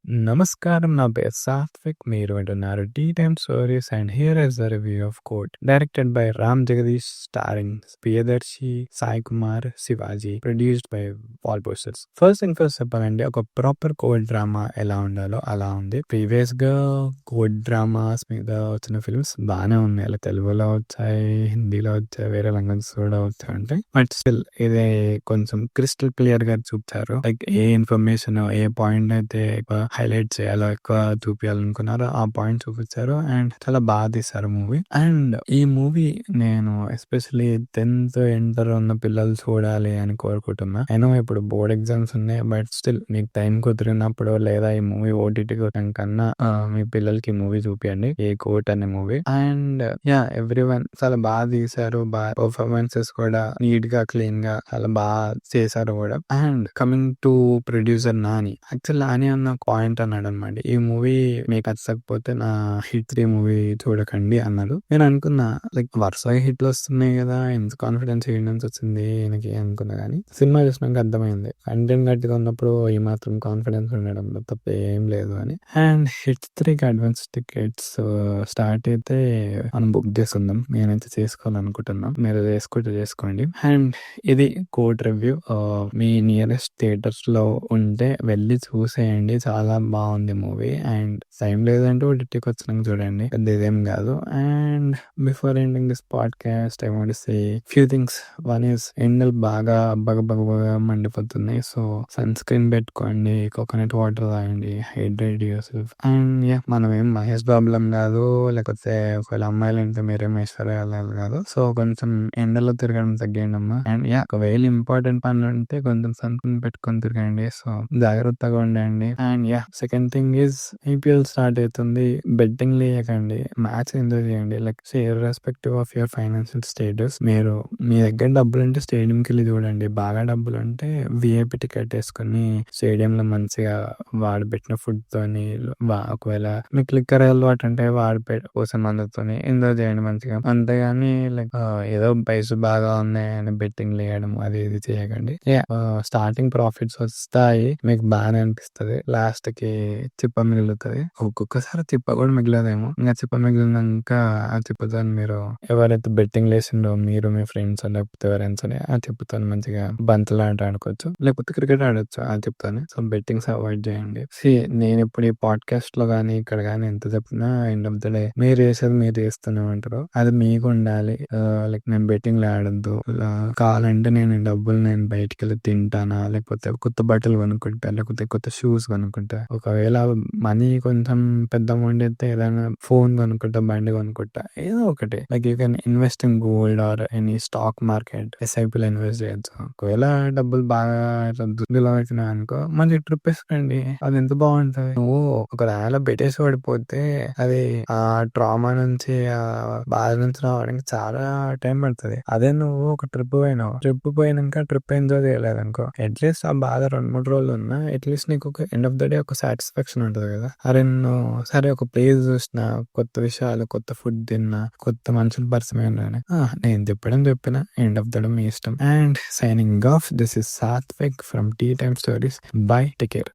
నమస్కారం. నా పేరు సాత్విక్. మీరు వింటున్నారు tea time stories and here is the review of Court. Directed by Ram Jagadeesh, starring Priyadarshi, Sai Kumar, Shivaji, produced by Wall Posters. First thing first చెప్పాలంటే ఒక ప్రాపర్ కోర్ట్ డ్రామా ఎలా ఉండాలో అలా ఉంది. ప్రీవియస్ గా కోర్ట్ డ్రామాస్ మీద వచ్చిన ఫిల్మ్స్ బాగానే ఉన్నాయి. అలా తెలుగులో వచ్చాయి, హిందీలో వచ్చాయి, వేరే లాంగ్వేజ్ కూడా వచ్చాయి ఉంటాయి. బట్ స్టిల్ ఇది కొంచెం క్రిస్టల్ క్లియర్ గా చూపించారు. లైక్ ఏ ఇన్ఫర్మేషన్ ఏ పాయింట్ అయితే హైలైట్ చేయాలో, ఎక్కువ చూపించాలనుకున్నారో ఆ పాయింట్ చూపించారు అండ్ చాలా బాగా తీశారు మూవీ. అండ్ ఈ మూవీ నేను ఎస్పెషల్లీ 10th ఇంటర్ ఉన్న పిల్లలు చూడాలి అని కోరుకుంటున్నా. అయినా ఇప్పుడు బోర్డ్ ఎగ్జామ్స్ ఉన్నాయి, బట్ స్టిల్ మీకు టైం కుదిరినప్పుడు లేదా ఈ మూవీ ఓటీటీ కన్నా మీ పిల్లలకి మూవీ చూపించండి, ఏ కోర్ట్ అనే మూవీ. అండ్ ఎవ్రీవన్ చాలా బాగా తీశారు, బాగా పర్ఫార్మెన్సెస్ కూడా నీట్ గా క్లీన్ గా చాలా బాగా చేశారు కూడా. And coming to producer Nani, actual Nani అన్న పాయింట్ అన్నాడు అనమాట, ఈ మూవీ మీకు నచ్చకపోతే నా హిట్ 3 మూవీ చూడకండి అన్నాడు. నేను అనుకున్నా లైక్ వరుసగా హిట్లు వస్తున్నాయి కదా, ఎంత కాన్ఫిడెన్స్ నుంచి వచ్చింది ఈయనకి అనుకున్నా. కానీ సినిమా చూసినాక అర్థమైంది కంటెంట్ గట్టిగా ఉన్నప్పుడు ఈ మాత్రం కాన్ఫిడెన్స్ ఉండడం తప్ప ఏం లేదు అని. అండ్ హిట్ 3కి అడ్వాన్స్ టికెట్స్ స్టార్ట్ అయితే మనం బుక్ చేసుకుందాం. నేనైతే చేసుకోవాలనుకుంటున్నాం, మీరు చేసుకుంటే చేసుకోండి. అండ్ ఇది కోర్ట్ రివ్యూ. మీ నియరెస్ట్ థియేటర్స్ లో ఉంటే వెళ్ళి చూసేయండి, చాలా బాగుంది మూవీ. అండ్ టైం లేదంటే ఓటీటీకి వచ్చినాక చూడండి, పెద్ద ఇదేం కాదు. And before ending this podcast I want to say few things. One is ఎండలు బాగా బగబగ మండిపోతున్నాయి, సో సన్ స్క్రీన్ పెట్టుకోండి, కోకోనట్ వాటర్ తాగండి, హైడ్రేట్ యువర్సెల్ఫ్. అండ్ మనం ఏం మహేష్ బాబులం కాదు, లేకపోతే ఒకవేళ అమ్మాయిలు అంటే మీరేం ఐశ్వర్యాలు కాదు. సో కొంచెం ఎండలో తిరగడం తగ్గండి అమ్మా. అండ్ ఒకవేళ ఇంపార్టెంట్ పనులు ఉంటే కొంచెం సన్ స్క్రీన్ పెట్టుకొని తిరగండి, సో జాగ్రత్తగా ఉండండి. And second thing is IPL start అవుతుంది, బెట్టింగ్ లేయకండి, మ్యాచ్ ఎంజాయ్ చేయండి. Like irrespective of your financial status, మీరు మీ దగ్గర డబ్బులు ఉంటే స్టేడియం కి వెళ్ళి చూడండి, బాగా డబ్బులు ఉంటే విఐపి టికెట్ వేసుకుని స్టేడియంలో మంచిగా వాడు పెట్టిన ఫుడ్ తోని, ఒకవేళ మీకు లిక్కర్ అలవాటు అంటే వాడు కోసం మందుతోని ఎంజాయ్ చేయండి మంచిగా. అంతేగాని లైక్ ఏదో పైసలు బాగా ఉన్నాయని బెట్టింగ్ లేయడం అది ఇది చేయకండి. స్టార్టింగ్ ప్రాఫిట్స్ వస్తాయి, మీకు బాగానే అనిపిస్తుంది, లాస్ట్ కి చిప్ప మిగులుతుంది. ఒక్కొక్కసారి చిప్ప కూడా మిగలదేమో, ఇంకా చిప్ప మిగిలినాక ఆ చిప్పతో మీరు ఎవరైతే బెట్టింగ్ లేసిండో మీరు మీ ఫ్రెండ్స్ లేకపోతే ఎవరైనా సరే ఆ చిప్పతో మంచిగా బంతులు ఆడుకోవచ్చు, లేకపోతే క్రికెట్ ఆడొచ్చు ఆ చిప్పతోని. సో బెట్టింగ్స్ అవాయిడ్ చేయండి. నేను ఇప్పుడు ఈ పాడ్కాస్ట్ లో గానీ ఇక్కడ గానీ ఎంత చెప్పినా ఎండ్ ఆఫ్ ద డే మీరు చేసేది మీరు చేస్తూనే ఉంటారు, అది మీకు ఉండాలి. లైక్ నేను బెట్టింగ్ ఆడద్దు, కావాలంటే నేను బయటికి వెళ్ళి తింటానా, లేకపోతే కొత్త బట్టలు కొనుక్కుంటా, లేకపోతే కొత్త షూస్ కొనుక్కుంటా, ఒకవేళ మనీ కొంచెం పెద్ద అమౌంట్ అయితే ఏదైనా ఫోన్ కొనుక్కుంటా, బండి కొనుక్కుంటా, ఏదో ఒకటి. Like you can invest in gold or any stock market, ఎస్ఐపిలో ఇన్వెస్ట్ చేయొచ్చు. ఒకవేళ డబ్బులు బాగా దుడ్డులో వచ్చినాయి అనుకో, మంచి ట్రిప్ వేసుకోండి, అది ఎంత బాగుంటది. నువ్వు ఒకవేళ పెట్టేసి పడిపోతే అది ఆ ట్రామా నుంచి ఆ బాధ నుంచి రావడానికి చాలా టైం పడుతుంది. అదే నువ్వు ఒక ట్రిప్ పోయినాక ట్రిప్ ఎంజాయ్ చేయలేదు అనుకో, అట్లీస్ట్ ఆ బాధ 2-3 రోజులు ఉన్నా అట్లీస్ట్ నీకు ఒక ఎండ్ ఆఫ్ ద డే ఒక సాటిస్ఫాక్షన్ ఉంటుంది కదా. అరే నేను సరే ఒక ప్లేస్ చూసిన, కొత్త విషయాలు, కొత్త ఫుడ్ తిన్నా, కొత్త మనుషులు పరిచయం అయినా, నేను చెప్పిన ఎండ్ ఆఫ్ ద డే మీ ఇష్టం. And signing off, this is Sathvik from tea time stories. Bye, take care.